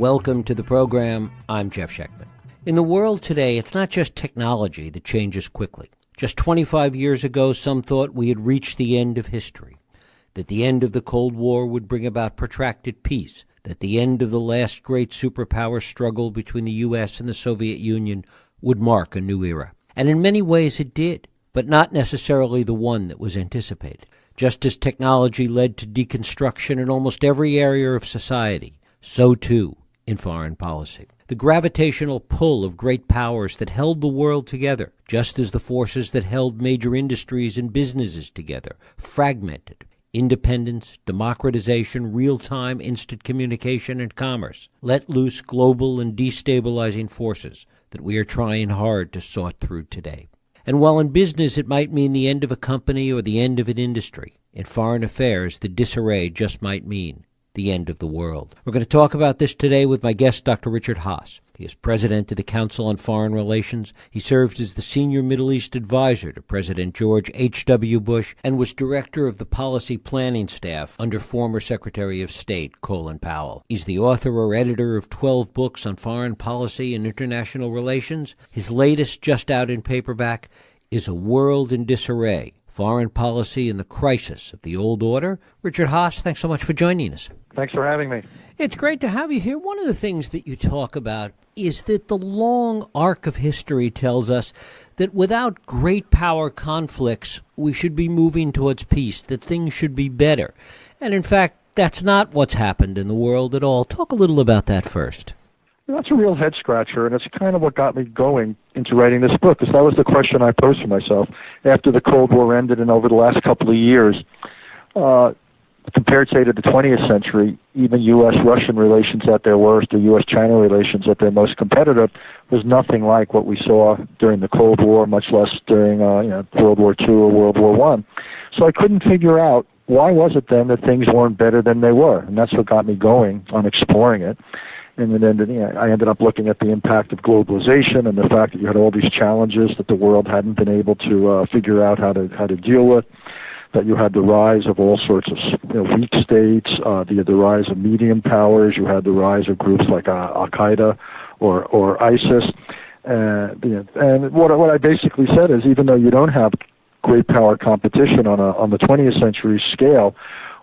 Welcome to the program. I'm Jeff Schechtman. In the world today, it's not just technology that changes quickly. Just 25 years ago, some thought we had reached the end of history, that the end of the Cold War would bring about protracted peace, that the end of the last great superpower struggle between the U.S. and the Soviet Union would mark a new era. And in many ways it did, but not necessarily the one that was anticipated. Just as technology led to deconstruction in almost every area of society, so too in foreign policy. The gravitational pull of great powers that held the world together, just as the forces that held major industries and businesses together, fragmented. Independence, democratization, real-time instant communication and commerce let loose global and destabilizing forces that we are trying hard to sort through today. And while in business it might mean the end of a company or the end of an industry, in foreign affairs the disarray just might mean the end of the world. We're going to talk about this today with my guest, Dr. Richard Haass. He is president of the Council on Foreign Relations. He served as the senior Middle East advisor to President George H.W. Bush and was director of the policy planning staff under former Secretary of State Colin Powell. He's the author or editor of 12 books on foreign policy and international relations. His latest, just out in paperback, is A World in Disarray, Foreign Policy and the Crisis of the Old Order. Richard Haass, thanks so much for joining us. Thanks for having me. It's great to have you here. One of the things that you talk about is that the long arc of history tells us that without great power conflicts, we should be moving towards peace, that things should be better. And in fact, that's not what's happened in the world at all. Talk a little about that first. That's a real head-scratcher, and it's kind of what got me going into writing this book, because that was the question I posed for myself after the Cold War ended and over the last couple of years. Compared, say, to the 20th century, even U.S.-Russian relations at their worst or U.S.-China relations at their most competitive was nothing like what we saw during the Cold War, much less during World War II or World War I. So I couldn't figure out why was it then that things weren't better than they were, and that's what got me going on exploring it. And then I ended up looking at the impact of globalization and the fact that you had all these challenges that the world hadn't been able to figure out how to deal with. That you had the rise of all sorts of weak states, the rise of medium powers. You had the rise of groups like Al-Qaeda or ISIS. And what I basically said is, even though you don't have great power competition on the 20th century scale,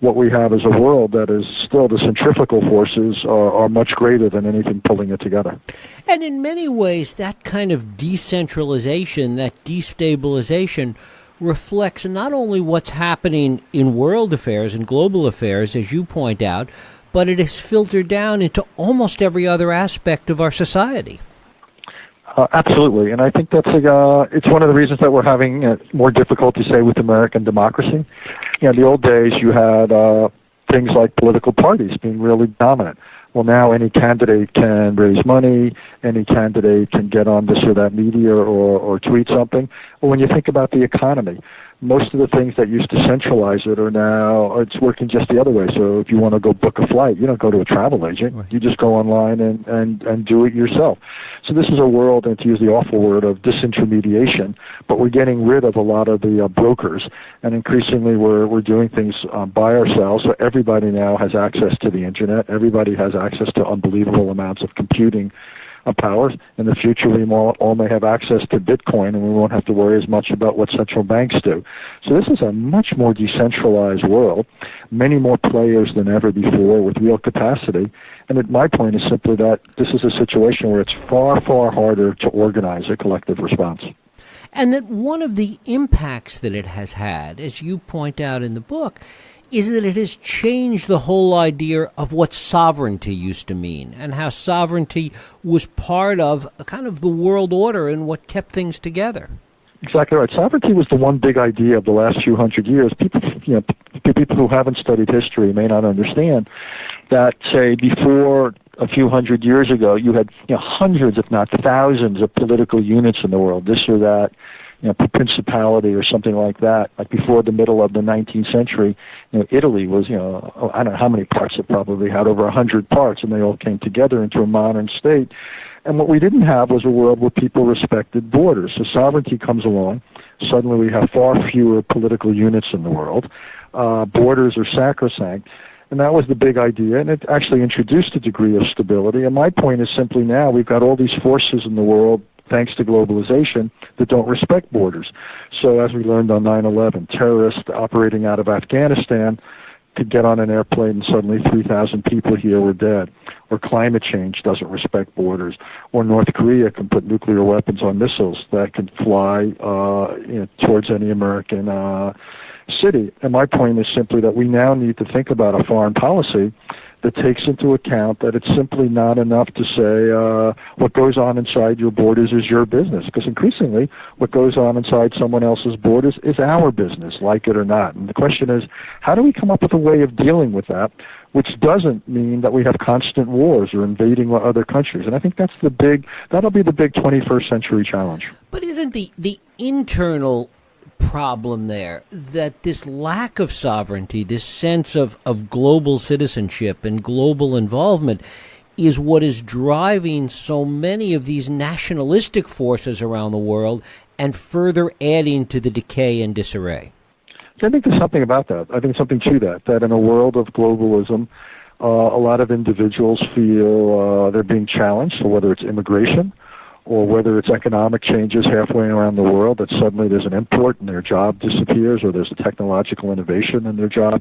what we have is a world that is still, the centrifugal forces are much greater than anything pulling it together. And in many ways, that kind of decentralization, that destabilization, reflects not only what's happening in world affairs and global affairs, as you point out, but it is filtered down into almost every other aspect of our society. Absolutely, and I think that's it's one of the reasons that we're having more difficulty, say, with American democracy. In the old days, you had things like political parties being really dominant. Well, now any candidate can raise money, any candidate can get on this or that media or tweet something. Well, when you think about the economy, most of the things that used to centralize it are now, it's working just the other way. So if you want to go book a flight, you don't go to a travel agent. Right. You just go online and do it yourself. So this is a world, and to use the awful word, of disintermediation, but we're getting rid of a lot of the brokers, and increasingly we're doing things by ourselves. So everybody now has access to the internet. Everybody has access to unbelievable amounts of computing powers. In the future, we all may have access to Bitcoin, and we won't have to worry as much about what central banks do. So this is a much more decentralized world, many more players than ever before with real capacity. And my point is simply that this is a situation where it's far, far harder to organize a collective response. And that one of the impacts that it has had, as you point out in the book, is that it has changed the whole idea of what sovereignty used to mean and how sovereignty was part of kind of the world order and what kept things together. Exactly right. Sovereignty was the one big idea of the last few hundred years. People who haven't studied history may not understand that, say, before a few hundred years ago, you had hundreds, if not thousands, of political units in the world, this or that, principality or something like that. Like before the middle of the 19th century, Italy was, I don't know how many parts it probably had, over 100 parts, and they all came together into a modern state. And what we didn't have was a world where people respected borders. So sovereignty comes along. Suddenly we have far fewer political units in the world. Borders are sacrosanct. And that was the big idea, and it actually introduced a degree of stability. And my point is simply now we've got all these forces in the world, thanks to globalization, that don't respect borders. So as we learned on 9/11, terrorists operating out of Afghanistan could get on an airplane and suddenly 3,000 people here were dead. Or climate change doesn't respect borders. Or North Korea can put nuclear weapons on missiles that can fly towards any American city. And my point is simply that we now need to think about a foreign policy that takes into account that it's simply not enough to say what goes on inside your borders is your business, because increasingly what goes on inside someone else's borders is our business, like it or not. And the question is, how do we come up with a way of dealing with that, which doesn't mean that we have constant wars or invading other countries? And I think that'll be the big 21st century challenge. But isn't the internal problem there that this lack of sovereignty, this sense of global citizenship and global involvement is what is driving so many of these nationalistic forces around the world and further adding to the decay and disarray? I think there's something about that. I think something to that in a world of globalism, a lot of individuals feel they're being challenged, so whether it's immigration or whether it's economic changes halfway around the world, that suddenly there's an import and their job disappears, or there's a technological innovation and their job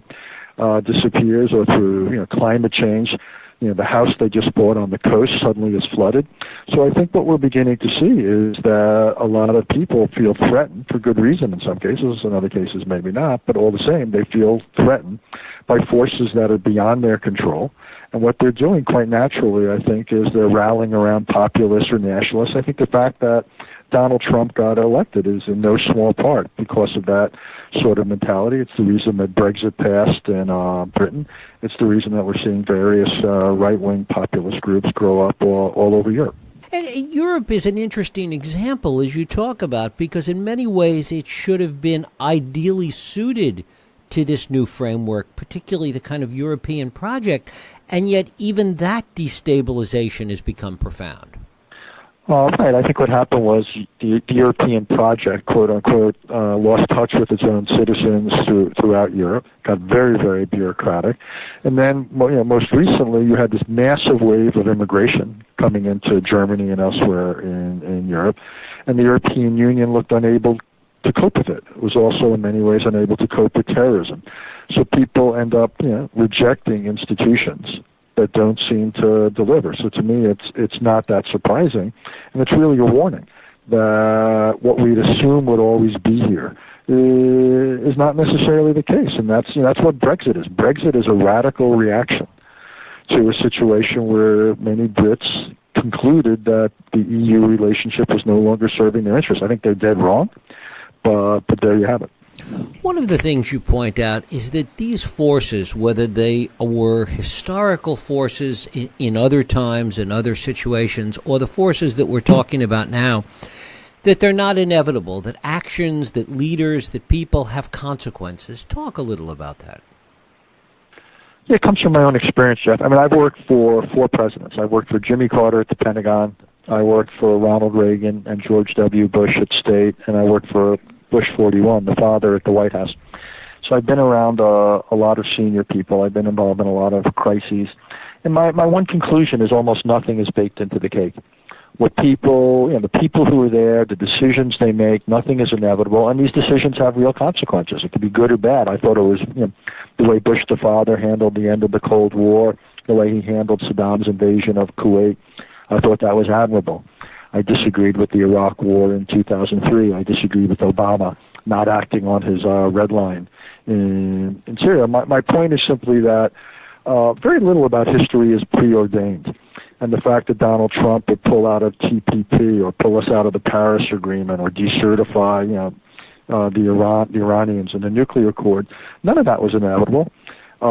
disappears, or through climate change, the house they just bought on the coast suddenly is flooded. So I think what we're beginning to see is that a lot of people feel threatened for good reason in some cases, in other cases maybe not, but all the same they feel threatened by forces that are beyond their control. And what they're doing quite naturally, I think, is they're rallying around populists or nationalists. I think the fact that Donald Trump got elected is in no small part because of that sort of mentality. It's the reason that Brexit passed in Britain. It's the reason that we're seeing various right-wing populist groups grow up all over Europe. And Europe is an interesting example, as you talk about, because in many ways it should have been ideally suited to this new framework, particularly the kind of European project, and yet even that destabilization has become profound. Right. I think what happened was the European project, quote unquote, lost touch with its own citizens throughout Europe, got very, very bureaucratic. And then, most recently, you had this massive wave of immigration coming into Germany and elsewhere in Europe, and the European Union looked unable to cope with it. It was also in many ways unable to cope with terrorism. So people end up, rejecting institutions that don't seem to deliver. So to me, it's not that surprising, and it's really a warning that what we'd assume would always be here is not necessarily the case, and that's what Brexit is. Brexit is a radical reaction to a situation where many Brits concluded that the EU relationship was no longer serving their interests. I think they're dead wrong, but there you have it. One of the things you point out is that these forces, whether they were historical forces in other times and other situations, or the forces that we're talking about now, that they're not inevitable, that actions, that leaders, that people have consequences. Talk a little about that. Yeah, it comes from my own experience, Jeff. I mean, I've worked for 4 presidents. I worked for Jimmy Carter at the Pentagon. I worked for Ronald Reagan and George W. Bush at State, and I worked for Bush 41, the father at the White House. So I've been around a lot of senior people. I've been involved in a lot of crises. And my one conclusion is almost nothing is baked into the cake. What people, the people who are there, the decisions they make, nothing is inevitable, and these decisions have real consequences. It could be good or bad. I thought it was the way Bush the father handled the end of the Cold War, the way he handled Saddam's invasion of Kuwait. I thought that was admirable. I disagreed with the Iraq War in 2003. I disagreed with Obama not acting on his red line in Syria. My point is simply that very little about history is preordained. And the fact that Donald Trump would pull out of TPP or pull us out of the Paris Agreement or decertify the Iranians in the nuclear accord, none of that was inevitable.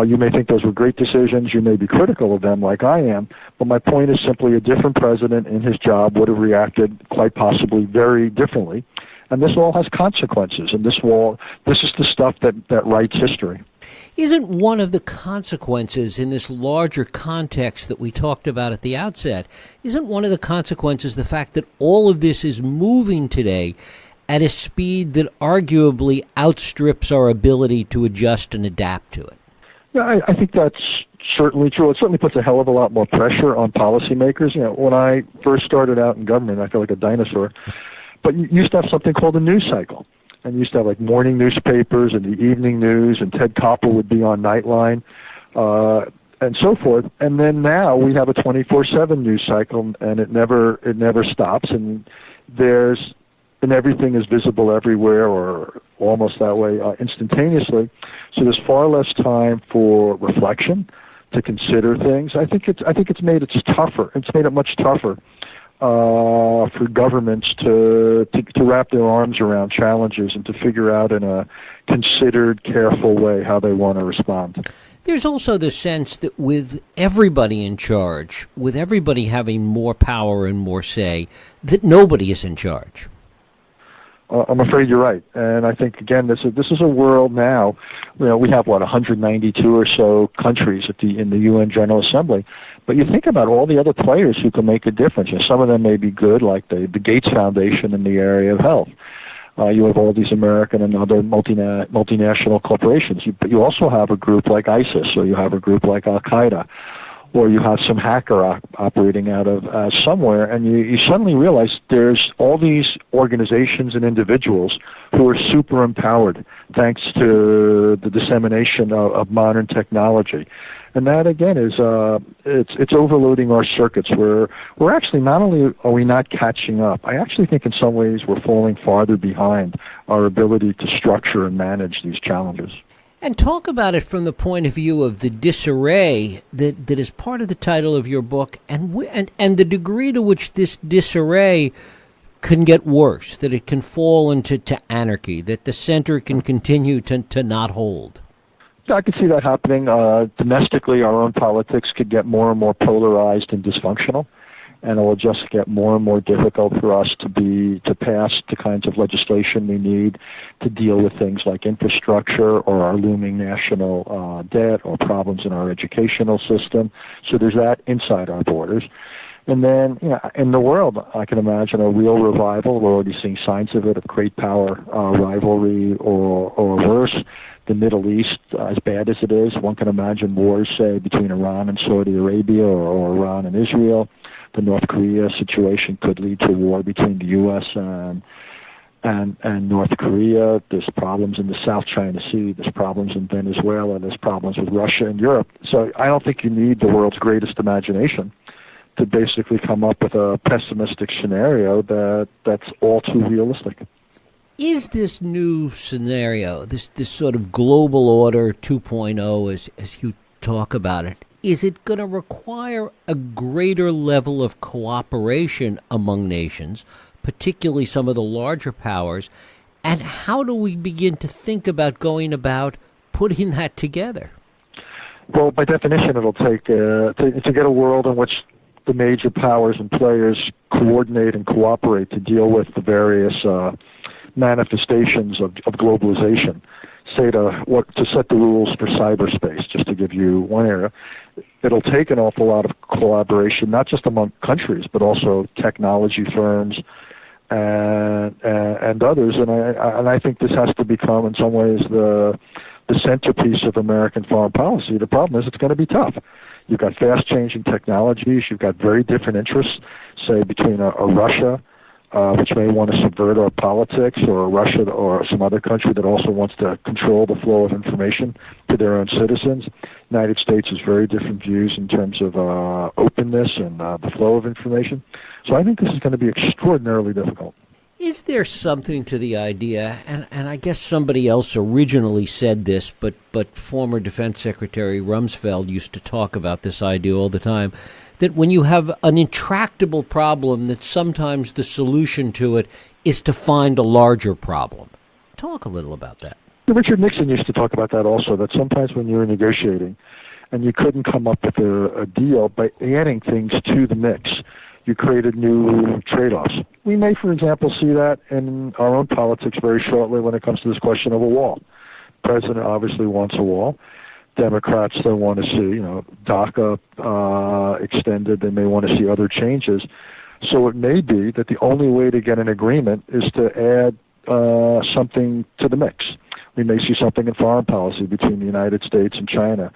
You may think those were great decisions. You may be critical of them like I am. But my point is simply a different president in his job would have reacted quite possibly very differently. And this all has consequences. And this is the stuff that writes history. Isn't one of the consequences in this larger context that we talked about at the outset, isn't one of the consequences the fact that all of this is moving today at a speed that arguably outstrips our ability to adjust and adapt to it? Yeah, I think that's certainly true. It certainly puts a hell of a lot more pressure on policymakers. When I first started out in government, I feel like a dinosaur, but you used to have something called a news cycle. And you used to have like morning newspapers and the evening news, and Ted Koppel would be on Nightline, and so forth. And then now we have a 24/7 news cycle, and it never stops. And everything is visible everywhere, or almost that way, instantaneously. So there's far less time for reflection, to consider things. I think it's made it tougher. It's made it much tougher for governments to wrap their arms around challenges and to figure out in a considered, careful way how they want to respond. There's also the sense that with everybody in charge, with everybody having more power and more say, that nobody is in charge. I'm afraid you're right, and I think again this is a world now. We have 192 or so countries in the UN General Assembly, but you think about all the other players who can make a difference. Some of them may be good, like the Gates Foundation in the area of health. You have all these American and other multinational corporations, but you also have a group like ISIS, or you have a group like Al Qaeda, or you have some hacker operating out of somewhere, and you suddenly realize there's all these organizations and individuals who are super empowered thanks to the dissemination of modern technology. And that again is it's overloading our circuits. We're actually, not only are we not catching up, I actually think in some ways we're falling farther behind our ability to structure and manage these challenges. And talk about it from the point of view of the disarray that is part of the title of your book, and the degree to which this disarray can get worse, that it can fall into anarchy, that the center can continue to not hold. I could see that happening. Domestically, our own politics could get more and more polarized and dysfunctional, and it will just get more and more difficult for us to pass the kinds of legislation we need to deal with things like infrastructure or our looming national debt or problems in our educational system. So there's that inside our borders. And then, in the world, I can imagine a real revival. We're already seeing signs of it, of great power rivalry or worse. The Middle East, as bad as it is, one can imagine wars, say, between Iran and Saudi Arabia or Iran and Israel. The North Korea situation could lead to a war between the U.S. and North Korea. There's problems in the South China Sea. There's problems in Venezuela. There's problems with Russia and Europe. So I don't think you need the world's greatest imagination to basically come up with a pessimistic scenario that's all too realistic. Is this new scenario, this sort of global order 2.0, as you talk about it, is it going to require a greater level of cooperation among nations, particularly some of the larger powers? And how do we begin to think about going about putting that together? Well, by definition, it'll take to get a world in which the major powers and players coordinate and cooperate to deal with the various manifestations of globalization. Say to set the rules for cyberspace, just to give you one area. It'll take an awful lot of collaboration, not just among countries, but also technology firms and others. And I think this has to become, in some ways, the centerpiece of American foreign policy. The problem is it's going to be tough. You've got fast-changing technologies. You've got very different interests, say, between a Russia, which may want to subvert our politics, or Russia or some other country that also wants to control the flow of information to their own citizens. The United States has very different views in terms of openness and the flow of information. So I think this is going to be extraordinarily difficult. Is there something to the idea, and I guess somebody else originally said this, but former Defense Secretary Rumsfeld used to talk about this idea all the time, that when you have an intractable problem, that sometimes the solution to it is to find a larger problem. Talk a little about that. Richard Nixon used to talk about that also, that sometimes when you're negotiating and you couldn't come up with a deal, by adding things to the mix, you created new trade-offs. We may, for example, see that in our own politics very shortly when it comes to this question of a wall. The president obviously wants a wall. Democrats still want to see, DACA extended. They may want to see other changes. So it may be that the only way to get an agreement is to add something to the mix, We may see something in foreign policy between the United States and China,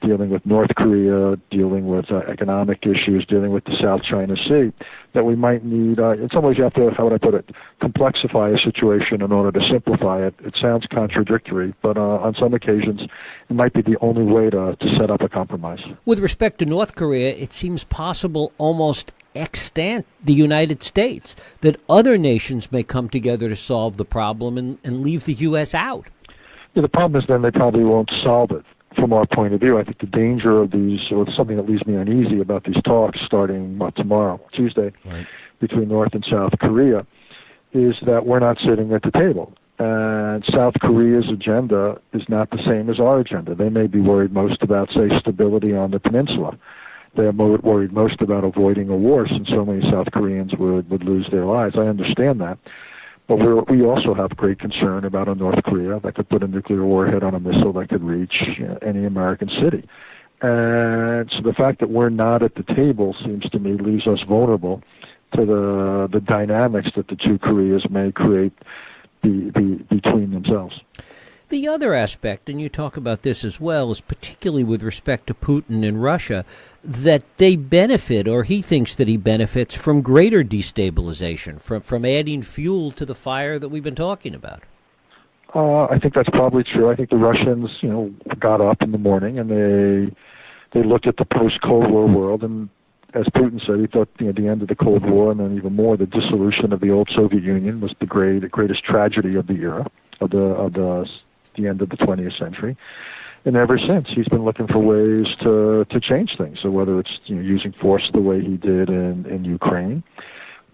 dealing with North Korea, dealing with economic issues, dealing with the South China Sea, that we might need, in some ways you have to, how would I put it, complexify a situation in order to simplify it. It sounds contradictory, but on some occasions it might be the only way to set up a compromise. With respect to North Korea, it seems possible almost extant the United States, that other nations may come together to solve the problem and leave the U.S. out. Yeah, the problem is then they probably won't solve it. From our point of view, I think the danger of these, or something that leaves me uneasy about these talks starting tomorrow, Tuesday, right, between North and South Korea, is that we're not sitting at the table. And South Korea's agenda is not the same as our agenda. They may be worried most about, say, stability on the peninsula. They're worried most about avoiding a war, since so many South Koreans would lose their lives. I understand that. But we also have great concern about a North Korea that could put a nuclear warhead on a missile that could reach any American city. And so the fact that we're not at the table seems to me leaves us vulnerable to the dynamics that the two Koreas may create between themselves. The other aspect, and you talk about this as well, is particularly with respect to Putin and Russia, that they benefit, or he thinks that he benefits, from greater destabilization, from adding fuel to the fire that we've been talking about. I think that's probably true. I think the Russians, got up in the morning and they looked at the post-Cold War world, and as Putin said, he thought the end of the Cold War, and then even more the dissolution of the old Soviet Union, was the greatest tragedy of the era, of the end of the 20th century. And ever since, he's been looking for ways to change things. So whether it's using force the way he did in Ukraine,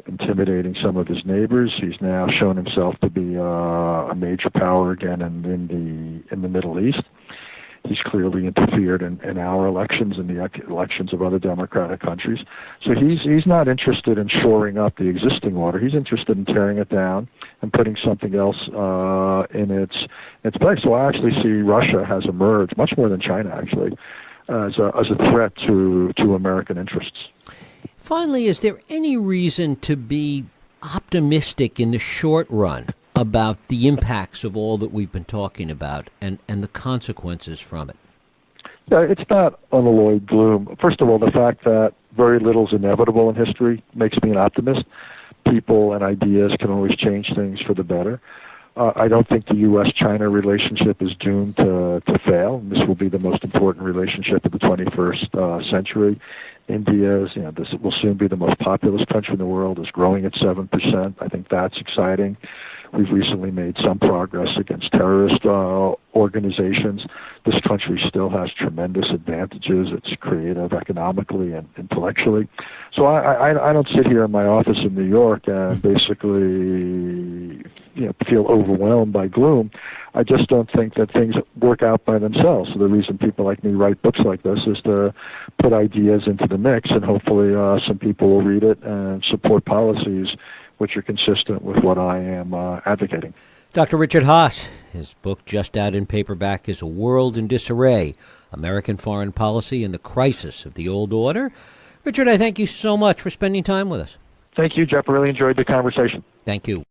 intimidating some of his neighbors, he's now shown himself to be a major power again in the Middle East. He's clearly interfered in our elections and the elections of other democratic countries. So he's not interested in shoring up the existing order. He's interested in tearing it down and putting something else in its place. So I actually see Russia has emerged, much more than China actually, as a threat to American interests. Finally, is there any reason to be optimistic in the short run about the impacts of all that we've been talking about and the consequences from it? Yeah, it's not unalloyed gloom. First of all, the fact that very little is inevitable in history makes me an optimist. People and ideas can always change things for the better. I don't think the U.S.-China relationship is doomed to fail. This will be the most important relationship of the 21st century. India's, this will soon be the most populous country in the world, is growing at 7%. I think that's exciting. We've recently made some progress against terrorist organizations. This country still has tremendous advantages. It's creative economically and intellectually. So I don't sit here in my office in New York and basically feel overwhelmed by gloom. I just don't think that things work out by themselves. So the reason people like me write books like this is to put ideas into the mix, and hopefully some people will read it and support policies which are consistent with what I am advocating. Dr. Richard Haass, his book just out in paperback is A World in Disarray, American Foreign Policy and the Crisis of the Old Order. Richard, I thank you so much for spending time with us. Thank you, Jeff. I really enjoyed the conversation. Thank you.